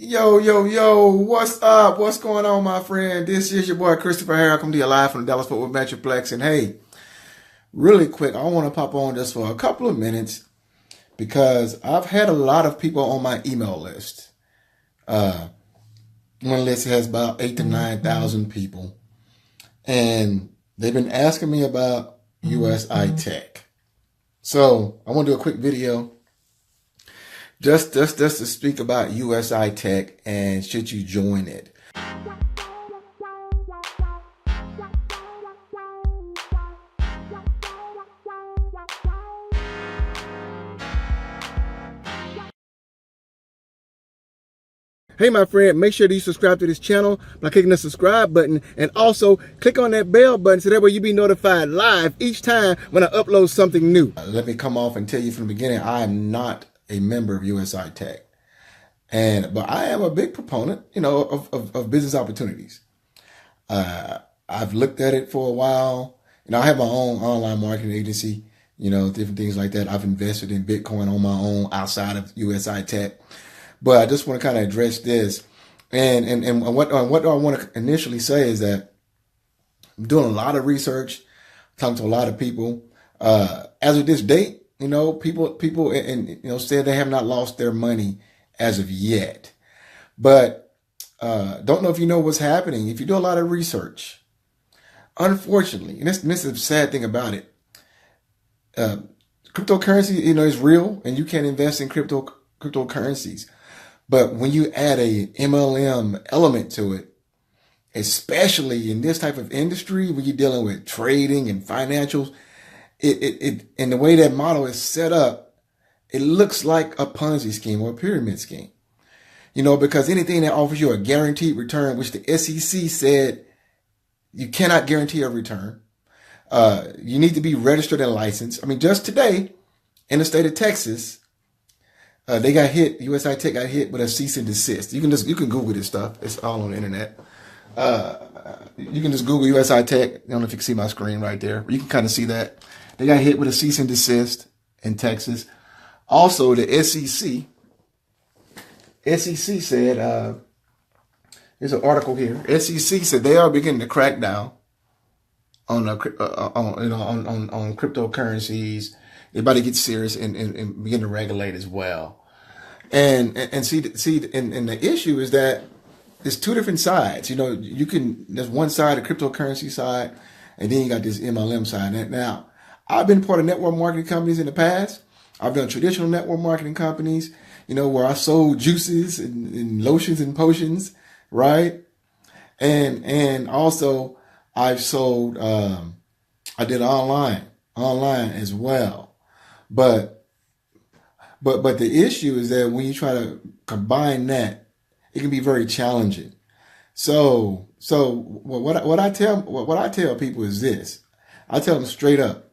Yo, what's up? What's going on, my friend? This is your boy, Christopher Harrell. Coming to you live from the Dallas Fort Worth Metroplex. And hey, really quick, I want to pop on just for a couple of minutes because I've had a lot of people on my email list. One list has about 8,000 to 9,000 people. And they've been asking me about USI-Tech. So I want to do a quick video just to speak about USI-Tech and should you join it. Hey, my friend, make sure that you subscribe to this channel by clicking the subscribe button, and also click on that bell button so that way you'll be notified live each time when I upload something new. Let me come off and tell you from the beginning, I am not a member of USI-Tech. But I am a big proponent, of business opportunities. I've looked at it for a while. I have my own online marketing agency, different things like that. I've invested in Bitcoin on my own outside of USI-Tech. But I just want to kind of address this. And what I want to initially say is that I'm doing a lot of research, talking to a lot of people. As of this date, people said they have not lost their money as of yet. But don't know if you know what's happening. If you do a lot of research, unfortunately, and this is the sad thing about it, cryptocurrency, is real, and you can invest in cryptocurrencies. But when you add a MLM element to it, especially in this type of industry, when you're dealing with trading and financials, and the way that model is set up, it looks like a Ponzi scheme or a pyramid scheme. Because anything that offers you a guaranteed return, which the SEC said you cannot guarantee a return, you need to be registered and licensed. Just today in the state of Texas, they got hit. USI-Tech got hit with a cease and desist. You can Google this stuff. It's all on the internet. You can just Google USI-Tech. I don't know if you can see my screen right there. You can kind of see that they got hit with a cease and desist in Texas. Also, the SEC said, there's an article here. SEC said they are beginning to crack down on cryptocurrencies. They're about to get serious and begin to regulate as well. And the issue is that there's two different sides. There's one side, the cryptocurrency side, and then you got this MLM side. Now, I've been part of network marketing companies in the past. I've done traditional network marketing companies, where I sold juices and lotions and potions, right? And also I've sold, I did online as well. But the issue is that when you try to combine that, it can be very challenging. So what I tell people is this. I tell them straight up.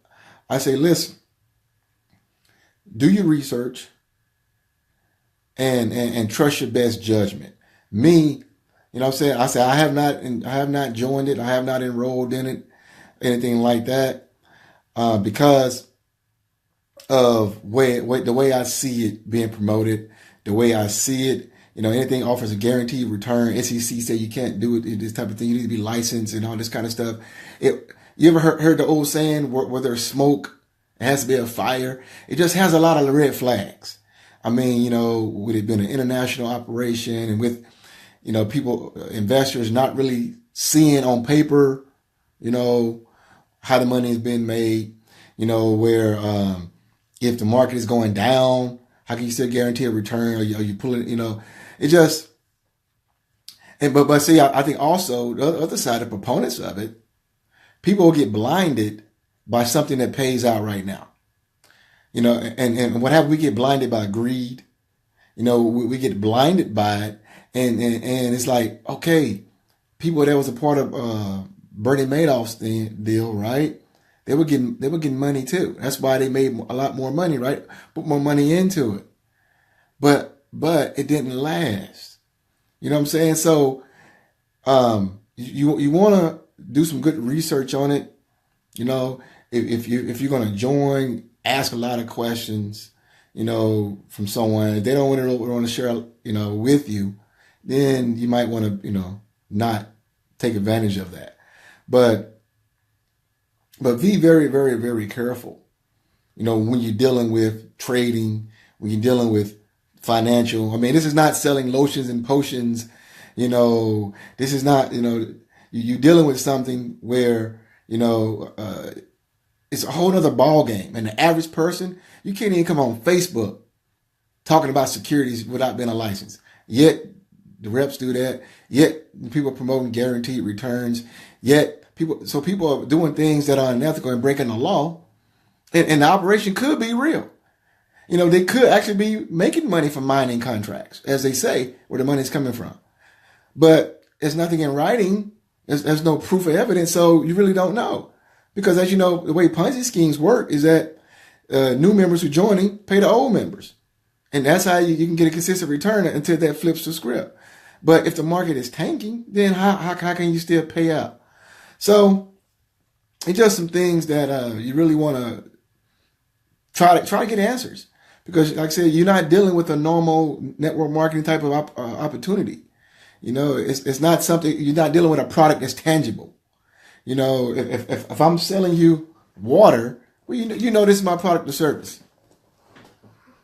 I say, listen, do your research and trust your best judgment. Me, I have not joined it. I have not enrolled in it, anything like that, because of the way I see it being promoted, the way I see it, anything offers a guaranteed return. SEC say you can't do it, this type of thing. You need to be licensed and all this kind of stuff. You ever heard the old saying, where there's smoke, it has to be a fire? It just has a lot of red flags. With it being an international operation and with, investors not really seeing on paper, how the money is being made, where, if the market is going down, how can you still guarantee a return? Are you pulling, it just, but see, I think also the other side, the proponents of it, people will get blinded by something that pays out right now. And what happens? We get blinded by greed. We get blinded by it. And it's like, okay, people that was a part of Bernie Madoff's deal, right? They were getting money too. That's why they made a lot more money, right? Put more money into it. But it didn't last. You know what I'm saying? So you want to do some good research on it. If you're going to join, ask a lot of questions, from someone. If they don't want to share, with you, then you might want to, not take advantage of that. But be very, very, very careful, when you're dealing with trading, when you're dealing with financial. I mean, this is not selling lotions and potions. This is not, you're dealing with something where, it's a whole other ball game. And the average person, you can't even come on Facebook talking about securities without being a license. Yet the reps do that. Yet people are promoting guaranteed returns. Yet people are doing things that are unethical and breaking the law. And the operation could be real. They could actually be making money from mining contracts, as they say, where the money is coming from. But there's nothing in writing. There's no proof of evidence, so you really don't know. Because as you know, the way Ponzi schemes work is that new members who are joining pay the old members. And that's how you can get a consistent return until that flips the script. But if the market is tanking, then how can you still pay out? So it's just some things that you really want to try to get answers. Because like I said, you're not dealing with a normal network marketing type of opportunity. It's not something, you're not dealing with a product that's tangible. If I'm selling you water, well, this is my product or service.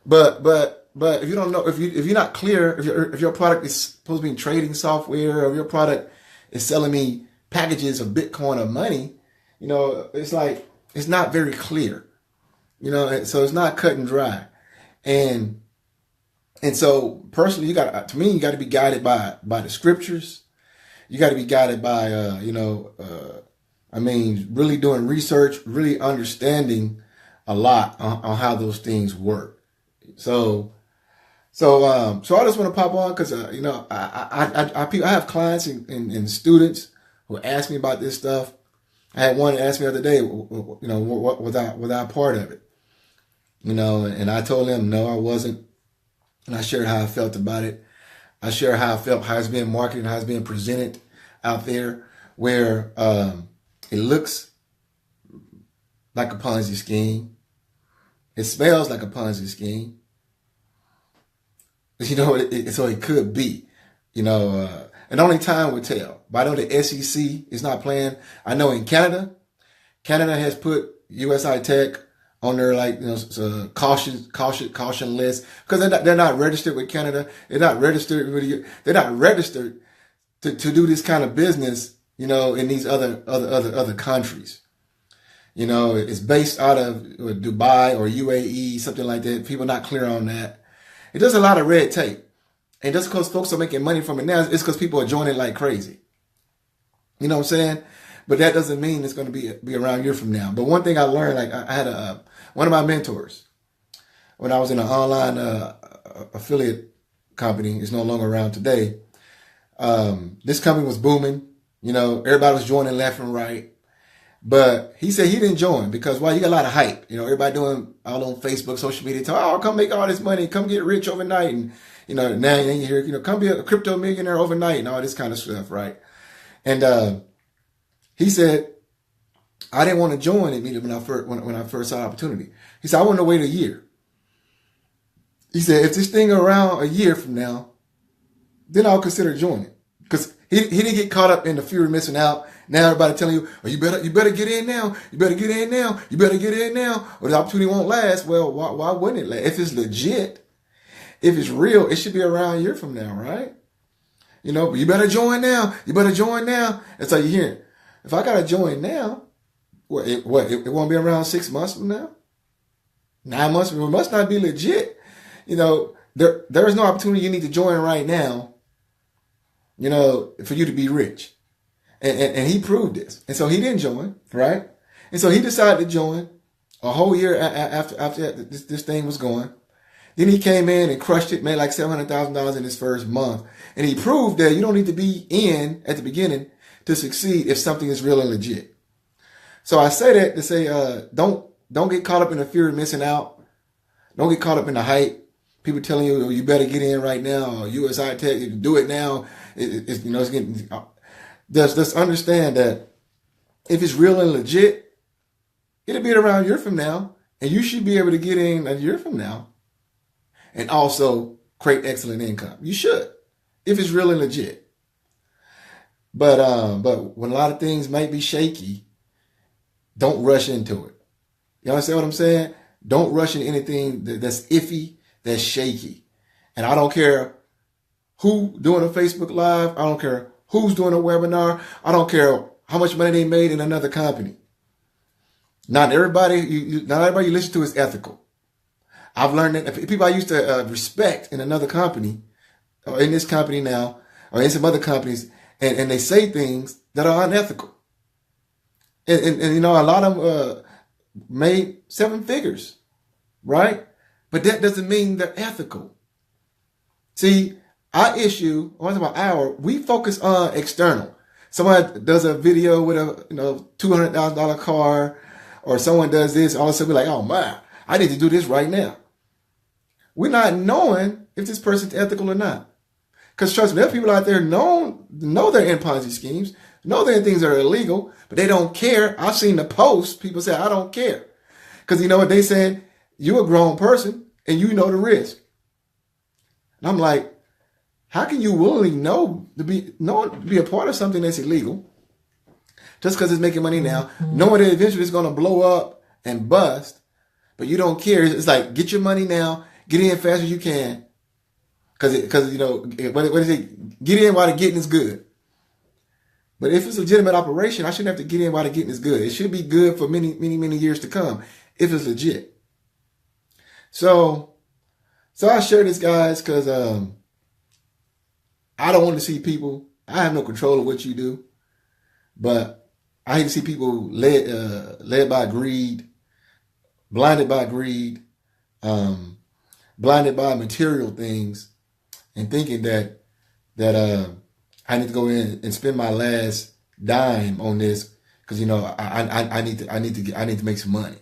But if you don't know, if you're not clear, if your product is supposed to be trading software, or if your product is selling me packages of Bitcoin or money, it's like, it's not very clear, so it's not cut and dry. And so personally, you got to be guided by the scriptures. You got to be guided by, really doing research, really understanding a lot on how those things work. So I just want to pop on because, I have clients and students who ask me about this stuff. I had one ask me the other day, what was I part of it? And I told them, no, I wasn't. And I shared how I felt about it. I shared how I felt, how it's being marketed, how it's being presented out there, where it looks like a Ponzi scheme. It smells like a Ponzi scheme. So it could be, and only time will tell. But I know the SEC is not playing. I know in Canada has put USI-Tech on their caution list, because they're not registered with Canada. They're not registered to do this kind of business, in these other countries. It's based out of Dubai or UAE, something like that. People not clear on that. It does a lot of red tape. And just because folks are making money from it now, it's because people are joining like crazy. You know what I'm saying? But that doesn't mean it's going to be around a year from now. But one thing I learned, like I had one of my mentors when I was in an online affiliate company, is no longer around today. This company was booming. Everybody was joining left and right. But he said he didn't join because, you got a lot of hype. Everybody doing all on Facebook, social media, come make all this money, come get rich overnight. And, now you hear, come be a crypto millionaire overnight and all this kind of stuff, right? And he said, I didn't want to join immediately when I first saw the opportunity. He said, I want to wait a year. He said, if this thing around a year from now, then I'll consider joining. Because he didn't get caught up in the fear of missing out. Now everybody telling you, you better get in now. You better get in now. You better get in now. Or the opportunity won't last. Well, why wouldn't it last? If it's legit, if it's real, it should be around a year from now, right? But you better join now. You better join now. That's all you hear. If I got to join now, it won't be around 6 months from now? 9 months? It must not be legit. There is no opportunity you need to join right now, for you to be rich. And he proved this. And so he didn't join, right? And so he decided to join a whole year after this thing was going. Then he came in and crushed it, made like $700,000 in his first month. And he proved that you don't need to be in at the beginning to succeed if something is real and legit. So I say that to say, don't get caught up in the fear of missing out. Don't get caught up in the hype. People telling you, you better get in right now, or USI-Tech, you can do it now. It's getting, just understand that if it's real and legit, it'll be around a year from now, and you should be able to get in a year from now and also create excellent income. You should. if it's real and legit. But when a lot of things might be shaky, don't rush into it. You understand what I'm saying? Don't rush into anything that's iffy, that's shaky. And I don't care who doing a Facebook Live. I don't care who's doing a webinar. I don't care how much money they made in another company. Not everybody you listen to is ethical. I've learned that people I used to respect in another company, or in this company now, or in some other companies, and they say things that are unethical. And you know, a lot of them made 7 figures, right? But that doesn't mean they're ethical. See, we focus on external. Someone does a video with a $200,000 car, or someone does this, all of a sudden we're like, oh man, I need to do this right now. We're not knowing if this person's ethical or not. Because trust me, there are people out there know they're in Ponzi schemes, know they're in things that are illegal, but they don't care. I've seen the posts, people say, I don't care. Because you know what they said? You're a grown person and you know the risk. And I'm like, how can you willingly know to be a part of something that's illegal just because it's making money now, knowing that eventually it's going to blow up and bust, but you don't care? It's like, get your money now, get in fast as you can, because you know what is it? Get in while the getting is good. But if it's a legitimate operation, I shouldn't have to get in while the getting is good. It should be good for many, many, many years to come if it's legit. So I share this, guys, because I don't want to see people. I have no control of what you do, but I hate to see people led by greed, blinded by greed, blinded by material things, and thinking that I need to go in and spend my last dime on this because I need to make some money,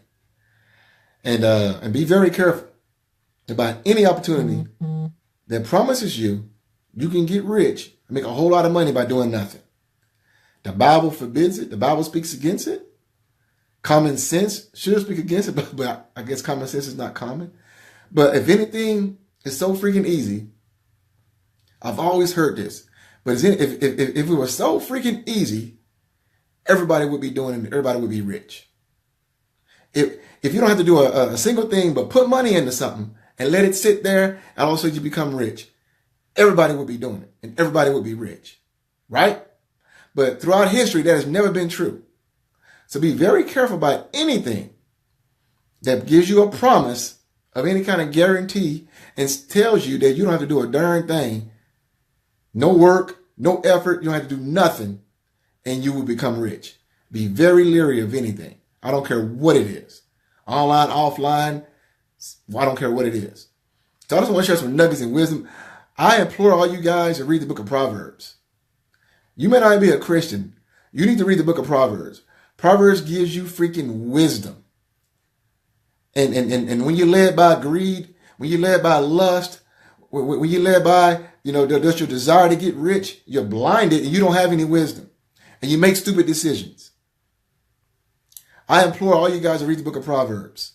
and be very careful about any opportunity that promises you can get rich and make a whole lot of money by doing nothing. The Bible forbids it. The Bible speaks against it. Common sense should speak against it, but I guess common sense is not common. But if anything is so freaking easy, I've always heard this. But if it were so freaking easy, everybody would be doing it. Everybody would be rich. If you don't have to do a single thing but put money into something and let it sit there, and also you become rich, everybody would be doing it, and everybody would be rich, right? But throughout history, that has never been true. So be very careful about anything that gives you a promise of any kind of guarantee and tells you that you don't have to do a darn thing. No work, no effort, you don't have to do nothing, and you will become rich. Be very leery of anything. I don't care what it is. Online, offline, I don't care what it is. So I just want to share some nuggets and wisdom. I implore all you guys to read the book of Proverbs. You may not be a Christian. You need to read the book of Proverbs. Proverbs gives you freaking wisdom. And when you're led by greed, when you're led by lust, when you're led by, just your desire to get rich, you're blinded and you don't have any wisdom. And you make stupid decisions. I implore all you guys to read the book of Proverbs.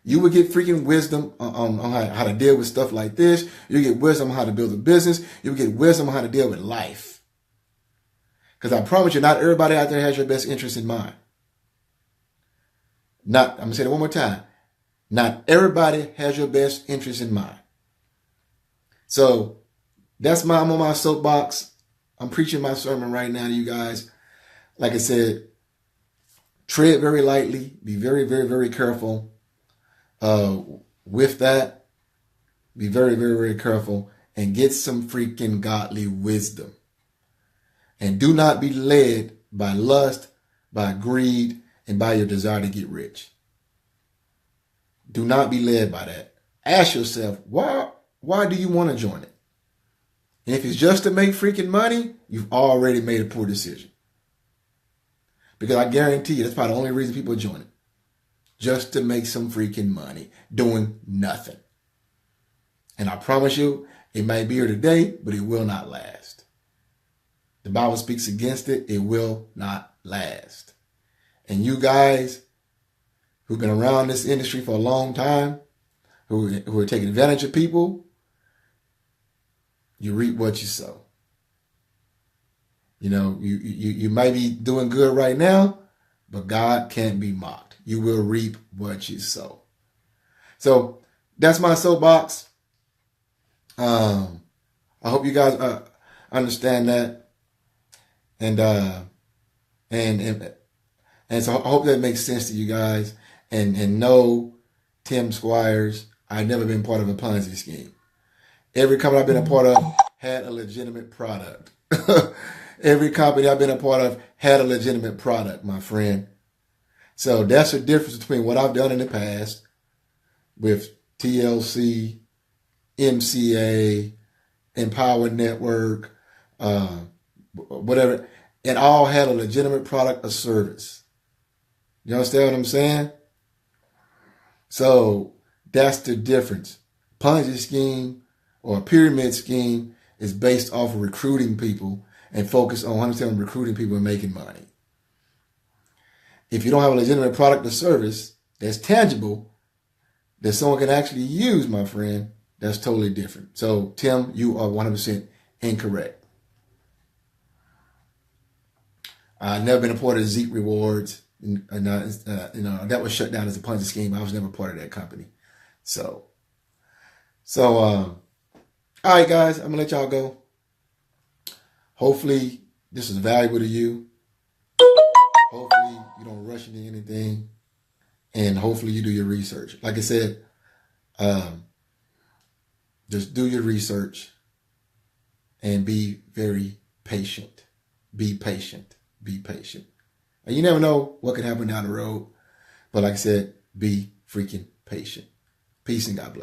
You will get freaking wisdom on how to deal with stuff like this. You get wisdom on how to build a business. You get wisdom on how to deal with life. Because I promise you, not everybody out there has your best interest in mind. I'm going to say that one more time. Not everybody has your best interest in mind. So I'm on my soapbox. I'm preaching my sermon right now to you guys. Like I said, tread very lightly. Be very, very, very careful. With that, be very, very, very careful and get some freaking godly wisdom. And do not be led by lust, by greed, and by your desire to get rich. Do not be led by that. Ask yourself, why do you want to join it? And if it's just to make freaking money, you've already made a poor decision. Because I guarantee you, that's probably the only reason people join it. Just to make some freaking money, doing nothing. And I promise you, it might be here today, but it will not last. The Bible speaks against it. It will not last. And you guys who've been around this industry for a long time, who are taking advantage of people, you reap what you sow. You know, you might be doing good right now, but God can't be mocked. You will reap what you sow. So that's my soapbox. I hope you guys understand that, and so I hope that makes sense to you guys. And no, Tim Squires, I've never been part of a Ponzi scheme. Every company I've been a part of had a legitimate product. Every company I've been a part of had a legitimate product, my friend. So that's the difference between what I've done in the past with TLC, MCA, Empower Network, whatever. It all had a legitimate product or service. You understand what I'm saying? So that's the difference. Ponzi scheme or a pyramid scheme is based off of recruiting people and focus on 100% recruiting people and making money. If you don't have a legitimate product or service that's tangible, that someone can actually use, my friend, that's totally different. So, Tim, you are 100% incorrect. I've never been a part of Zeke Rewards. That was shut down as a Ponzi scheme. I was never part of that company. So, all right, guys, I'm going to let y'all go. Hopefully, this is valuable to you. Hopefully, you don't rush into anything. And hopefully, you do your research. Like I said, just do your research and be very patient. Be patient. Be patient. And you never know what can happen down the road. But like I said, be freaking patient. Peace and God bless.